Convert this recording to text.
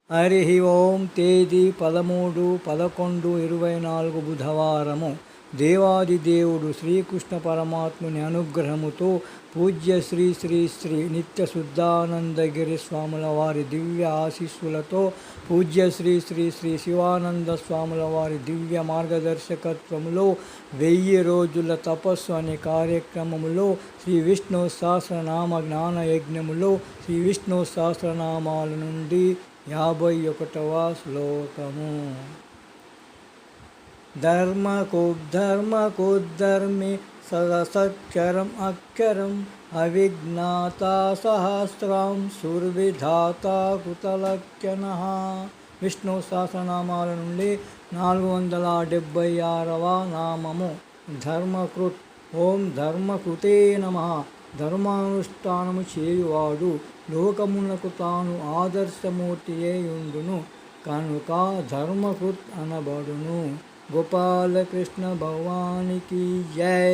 హరి ఓం. తేదీ 13/11/24 బుధవారము. దేవాది దేవుడు శ్రీకృష్ణ పరమాత్ముని అనుగ్రహముతో పూజ్య శ్రీ శ్రీ శ్రీ నిత్య శుద్ధానందగిరి స్వాముల వారి దివ్య ఆశీస్సులతో పూజ్య శ్రీ శ్రీ శ్రీ శివానంద స్వాముల వారి దివ్య మార్గదర్శకత్వములో 1000 రోజుల తపస్సు అనే కార్యక్రమములో శ్రీ విష్ణు సహస్రనామ జ్ఞాన యజ్ఞములో శ్రీ విష్ణు సహస్రనామాల నుండి 51వ శ్లోకము. ధర్మకుద్ధర్మే సదసక్షరం అక్షరం అవిజ్ఞాత సహస్రం సుర్విధాత కృతలక్షణ. విష్ణు సహస్రనామాల నుండి 476వ నామము ధర్మకృత్. ఓం ధర్మకృతే నమః. ధర్మానుష్ఠానము చేయువాడు లోకమునకు తాను ఆదర్శమూర్తి యుండును కనుక ధర్మకృత్ అనబడును. గోపాలకృష్ణ భగవానికి జై.